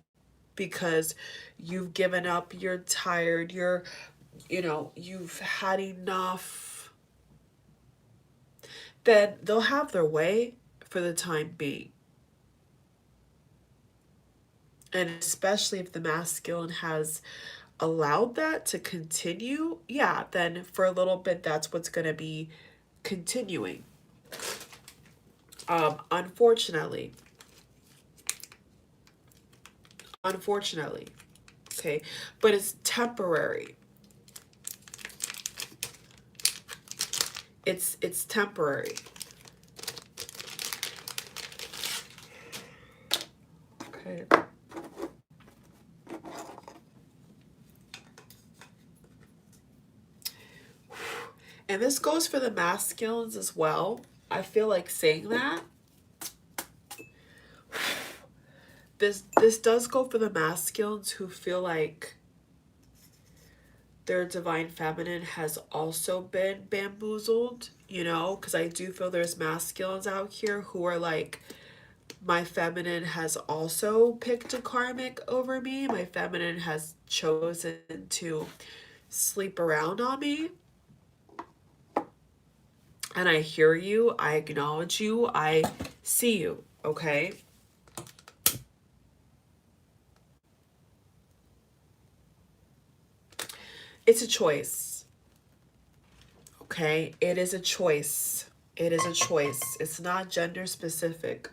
because you've given up, you're tired, you've had enough, then they'll have their way for the time being. And especially if the masculine has allowed that to continue, yeah, then for a little bit, that's what's going to be continuing. Unfortunately, okay, but it's temporary. It's temporary. Okay. And this goes for the masculines as well. I feel like saying that. This does go for the masculines who feel like their divine feminine has also been bamboozled, because I do feel there's masculines out here who are like, my feminine has also picked a karmic over me. My feminine has chosen to sleep around on me. And I hear you, I acknowledge you, I see you, okay? It's a choice, okay? It is a choice. It is a choice. It's not gender specific.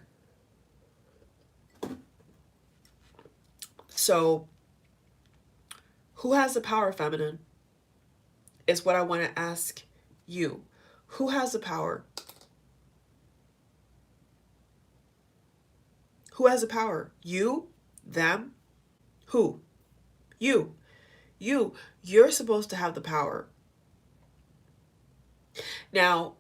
So, who has the power, feminine? Is what I want to ask you. Who has the power? Who has the power? You? Them? Who? You. You're supposed to have the power. Now,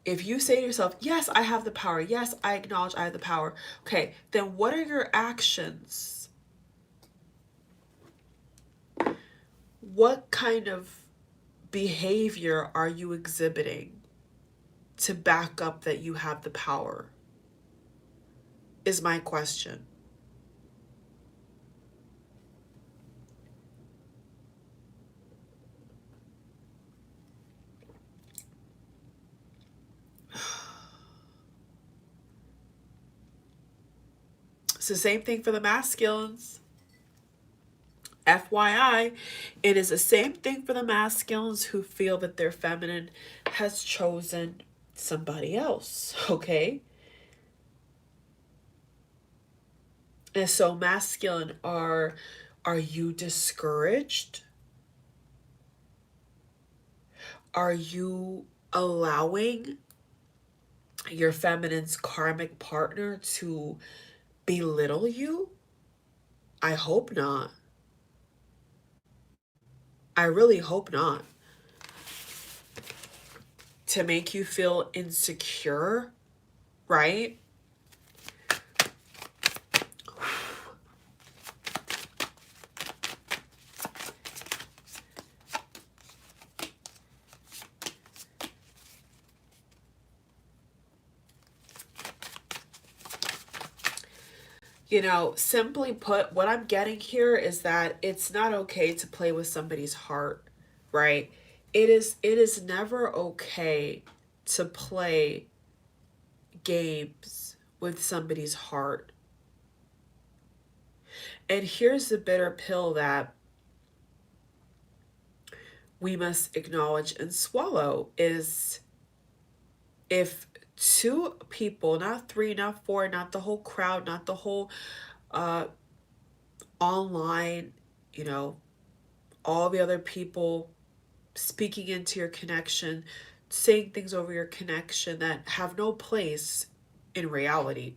if you say to yourself, yes, I have the power. Yes, I acknowledge I have the power. Okay, then what are your actions? What kind of behavior are you exhibiting to back up that you have the power? Is my question. It's the same thing for the masculines. FYI, it is the same thing for the masculines who feel that their feminine has chosen somebody else, okay? And so masculine, are you discouraged? Are you allowing your feminine's karmic partner to belittle you? I hope not. I really hope not. To make you feel insecure, right? Simply put, what I'm getting here is that it's not okay to play with somebody's heart, right? It is never okay to play games with somebody's heart. And here's the bitter pill that we must acknowledge and swallow is, if two people, not three, not four, not the whole crowd, not the whole online, all the other people speaking into your connection, saying things over your connection that have no place in reality,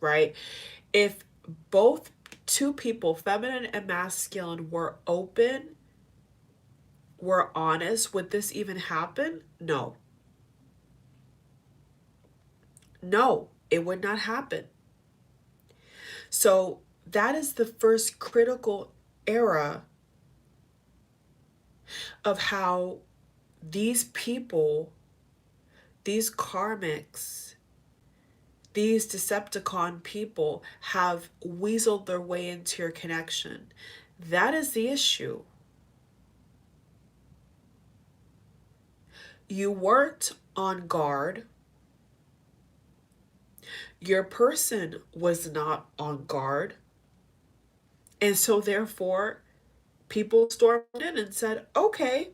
right? If both two people, feminine and masculine, were open, were honest, would this even happen? No. No, it would not happen. So that is the first critical era of how these people, these karmics, These Decepticon people have weaseled their way into your connection. That is the issue. You weren't on guard. Your person was not on guard. And so therefore, people stormed in and said, okay,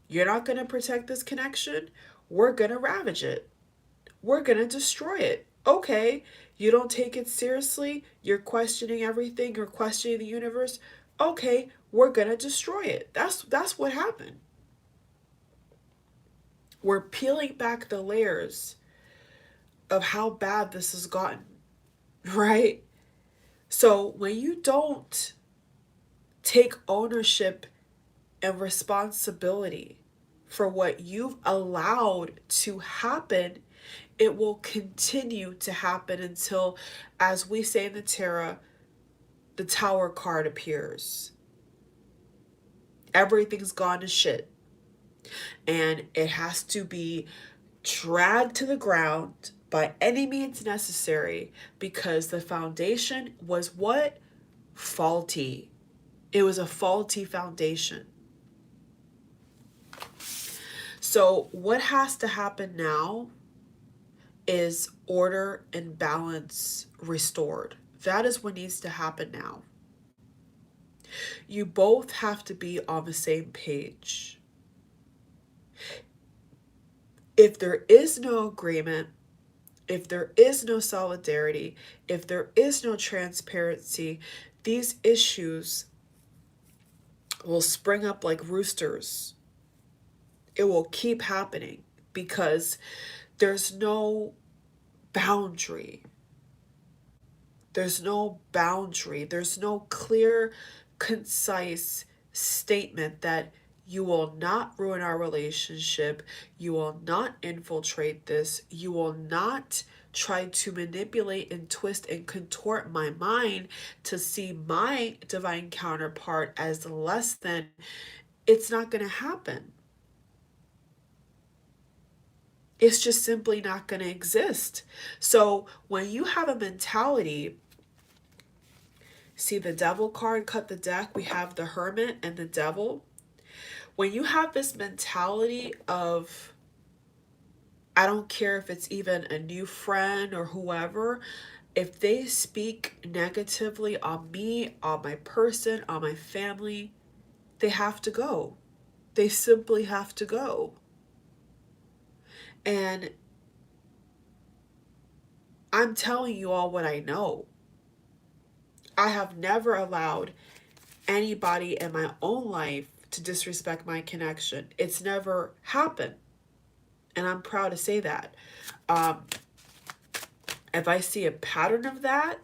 you're not going to protect this connection. We're going to ravage it. We're going to destroy it. Okay, you don't take it seriously. You're questioning everything. You're questioning the universe. Okay, we're going to destroy it. That's what happened. We're peeling back the layers of how bad this has gotten, right? So when you don't take ownership and responsibility for what you've allowed to happen, it will continue to happen until, as we say in the tarot, the Tower card appears. Everything's gone to shit. And it has to be dragged to the ground by any means necessary, because the foundation was what? Faulty. It was a faulty foundation. So what has to happen now is order and balance restored. That is what needs to happen now. You both have to be on the same page. If there is no agreement, if there is no solidarity, if there is no transparency, these issues will spring up like roosters. It will keep happening because there's no boundary. There's no boundary. There's no clear, concise statement that you will not ruin our relationship. You will not infiltrate this. You will not try to manipulate and twist and contort my mind to see my divine counterpart as less than. It's not going to happen. It's just simply not going to exist. So when you have a mentality, see the Devil card cut the deck, we have the Hermit and the Devil. When you have this mentality of, I don't care if it's even a new friend or whoever, if they speak negatively on me, on my person, on my family, they have to go. They simply have to go. And I'm telling you all what I know. I have never allowed anybody in my own life to disrespect my connection. It's never happened. And I'm proud to say that. If I see a pattern of that,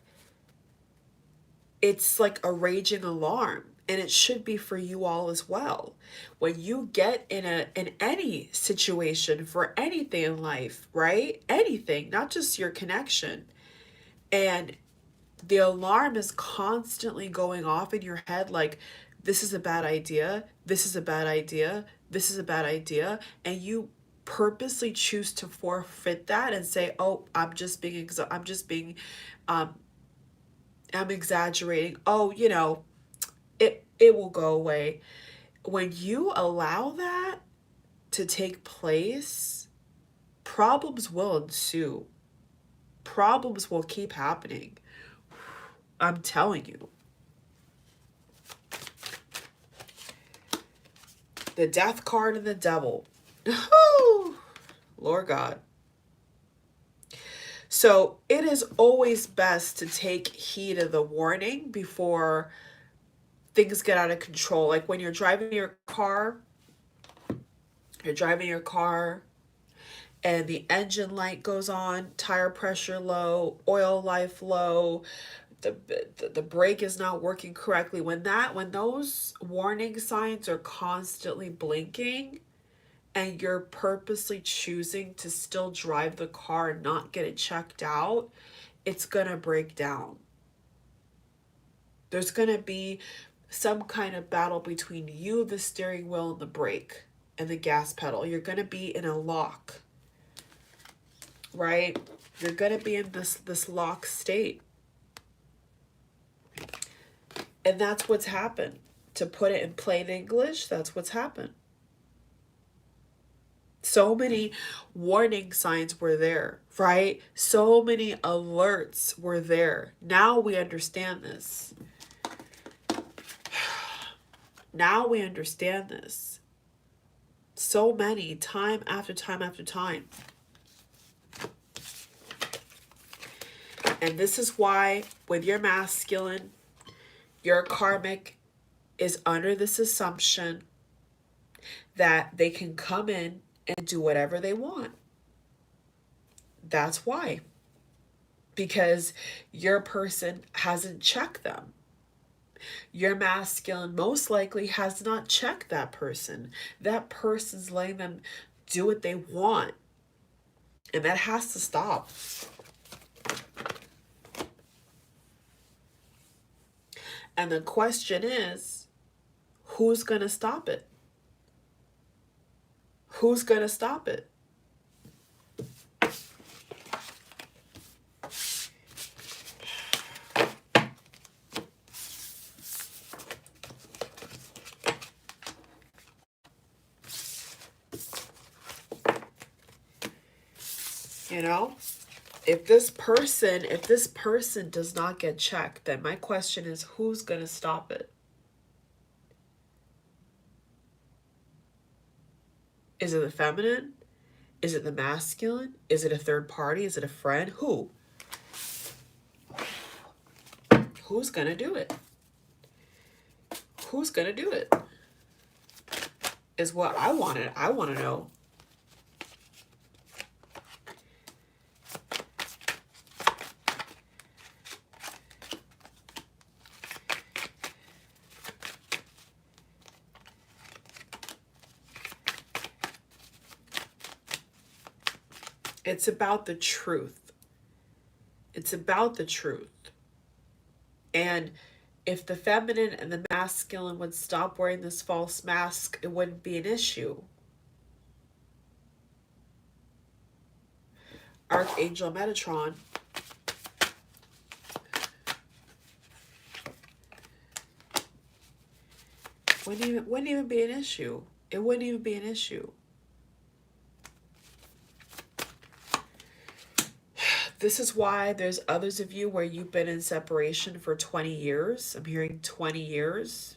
it's like a raging alarm. And it should be for you all as well. When you get in any situation for anything in life, right? Anything, not just your connection. And the alarm is constantly going off in your head like, this is a bad idea, this is a bad idea, this is a bad idea. And you purposely choose to forfeit that and say, oh, I'm exaggerating. Oh, it will go away. When you allow that to take place, problems will ensue. Problems will keep happening. I'm telling you. The Death card and the Devil. Lord God. So it is always best to take heed of the warning before things get out of control. Like when you're driving your car and the engine light goes on, tire pressure low, oil life low, the brake is not working correctly. When those warning signs are constantly blinking and you're purposely choosing to still drive the car and not get it checked out, it's gonna break down. There's gonna be some kind of battle between you, the steering wheel, and the brake and the gas pedal. You're gonna be in a lock, right? You're going to be in this locked state. And that's what's happened. To put it in plain English, that's what's happened. So many warning signs were there, right? So many alerts were there. Now we understand this. Now we understand this. So many, time after time after time. And this is why with your masculine, your karmic is under this assumption that they can come in and do whatever they want. That's why. Because your person hasn't checked them. Your masculine most likely has not checked that person. That person's letting them do what they want. And that has to stop. And the question is, who's going to stop it? Who's going to stop it? You know, if this person does not get checked, then my question is, who's going to stop it? Is it the feminine? Is it the masculine? Is it a third party? Is it a friend? Who? Who's going to do it? Who's going to do it? Is what I want to know. It's about the truth. It's about the truth. And if the feminine and the masculine would stop wearing this false mask, it wouldn't be an issue. Archangel Metatron. Wouldn't even be an issue. It wouldn't even be an issue. This is why there's others of you where you've been in separation for 20 years. I'm hearing 20 years.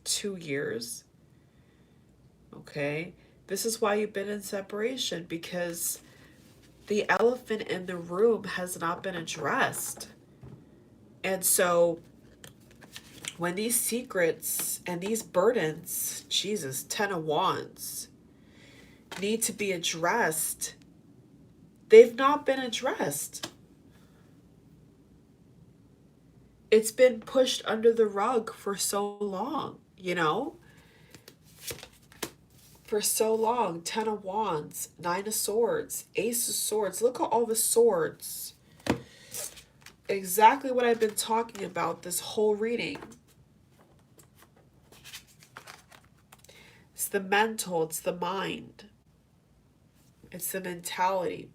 2 years. Okay. This is why you've been in separation, because the elephant in the room has not been addressed. And so when these secrets and these burdens, Jesus, 10 of Wands, need to be addressed, they've not been addressed. It's been pushed under the rug for so long, you know? For so long. 10 of Wands, 9 of Swords, Ace of Swords. Look at all the swords. Exactly what I've been talking about this whole reading. It's the mental, it's the mind. It's the mentality.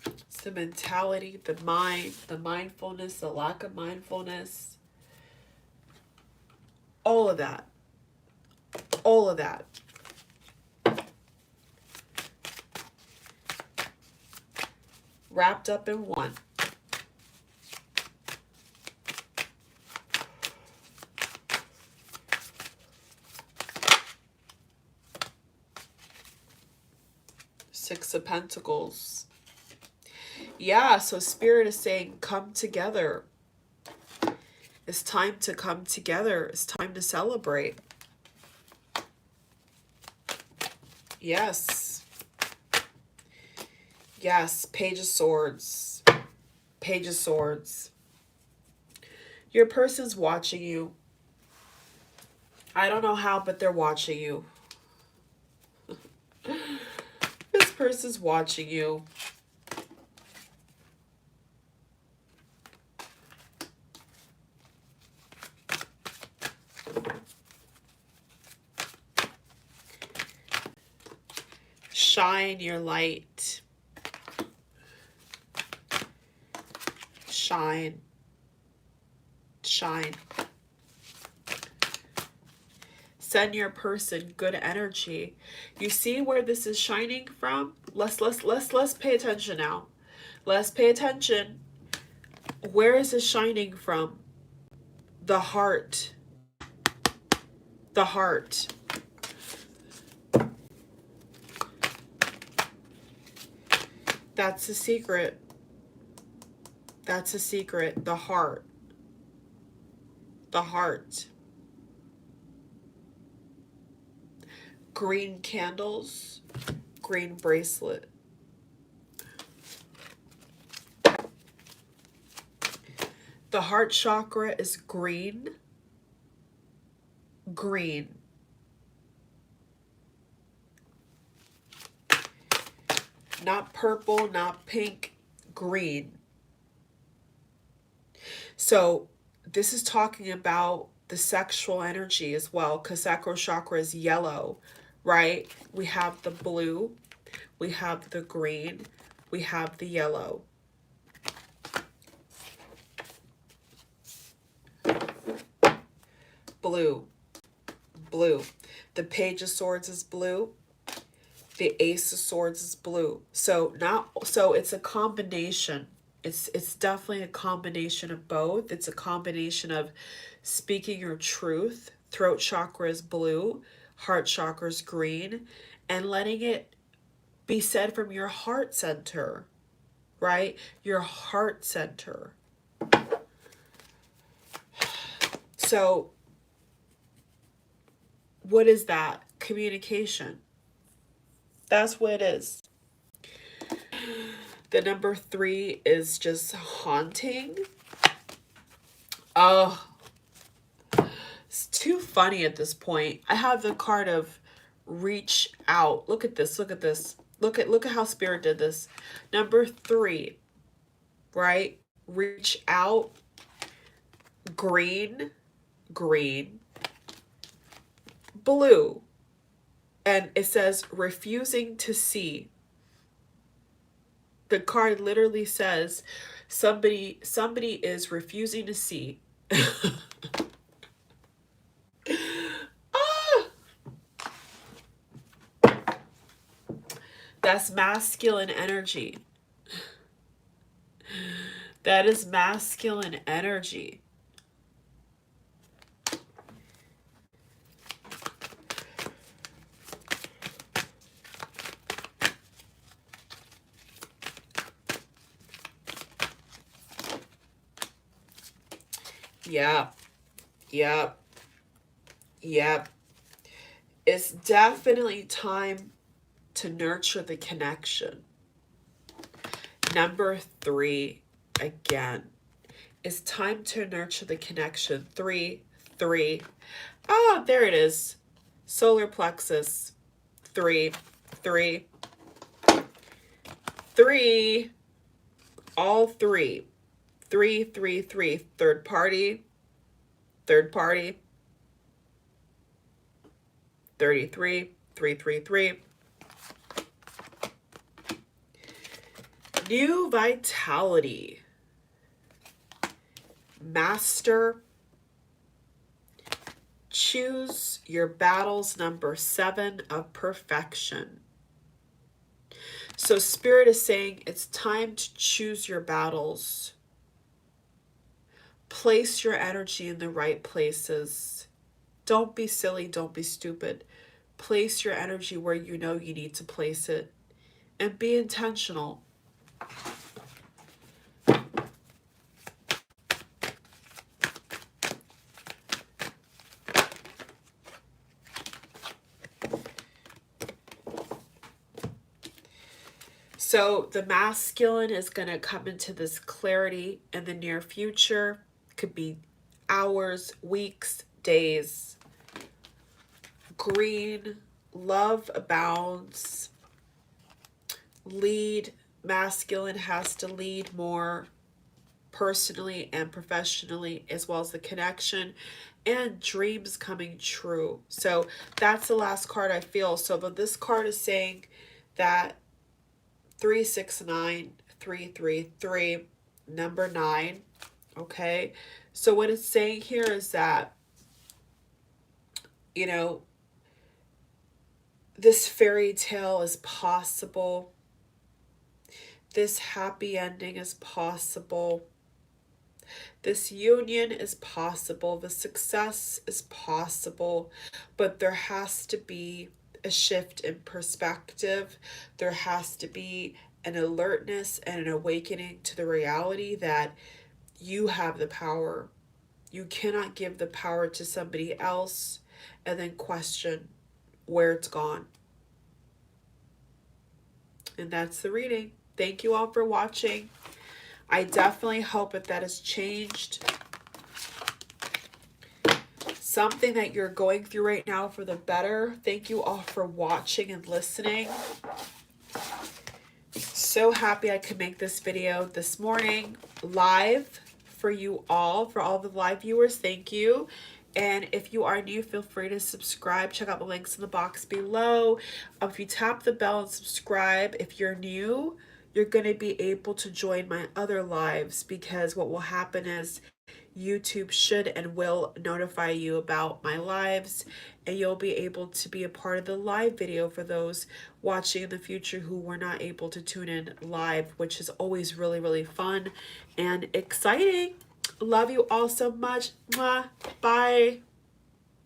It's the mentality, the mind, the mindfulness, the lack of mindfulness. All of that. All of that. Wrapped up in one. Six of Pentacles. Yeah, so Spirit is saying, come together. It's time to come together. It's time to celebrate. Yes. Yes, Page of Swords. Page of Swords. Your person's watching you. I don't know how, but they're watching you. This person's watching you. Shine your light. Shine. Shine. Send your person good energy. You see where this is shining from? Let's pay attention now. Let's pay attention. Where is it shining from? The heart. The heart. That's the secret. That's a secret. The heart. The heart. Green candles. Green bracelet. The heart chakra is green. Green. Not purple, not pink, green. So this is talking about the sexual energy as well, because sacral chakra is yellow, right? We have the blue, we have the green, we have the yellow. Blue, blue. The Page of Swords is blue. The Ace of Swords is blue. So it's a combination. It's definitely a combination of both. It's a combination of speaking your truth. Throat chakra is blue, heart chakra is green, and letting it be said from your heart center, right? Your heart center. So what is that? Communication. That's what it is. The number 3 is just haunting. Oh, it's too funny at this point. I have the card of reach out. Look at this. Look at this. Look at how Spirit did this. Number 3, right? Reach out. Green, green, blue. And it says refusing to see. The card literally says somebody is refusing to see. That's masculine energy. That is masculine energy. Yep. Yep. Yep. It's definitely time to nurture the connection. Number 3, again, it's time to nurture the connection. 3, 3. Ah, there it is. Solar plexus. 3, 3. 3. All 3. 3, 3, 3. Third party. Third party. 33. 3, 3, 3. New vitality. Master. Choose your battles. Number 7 of perfection. So Spirit is saying it's time to choose your battles. Place your energy in the right places. Don't be silly. Don't be stupid. Place your energy where you know you need to place it. And be intentional. So the masculine is going to come into this clarity in the near future. Could be hours, weeks, days. Green, love abounds. Lead, masculine has to lead more personally and professionally, as well as the connection and dreams coming true. So that's the last card I feel. So but this card is saying that 369-333, number 9. Okay, so what it's saying here is that, you know, this fairy tale is possible. This happy ending is possible. This union is possible. The success is possible. But there has to be a shift in perspective. There has to be an alertness and an awakening to the reality that you have the power. You cannot give the power to somebody else and then question where it's gone. And that's the reading. Thank you all for watching. I definitely hope that has changed something that you're going through right now for the better. Thank you all for watching and listening. So happy I could make this video this morning live for you all, for all the live viewers. Thank you. And if you are new, feel free to subscribe. Check out the links in the box below. If you tap the bell and subscribe, if you're new, you're going to be able to join my other lives, because what will happen is YouTube should and will notify you about my lives, and you'll be able to be a part of the live video for those watching in the future who were not able to tune in live, which is always really, really fun and exciting. Love you all so much. Mwah. Bye.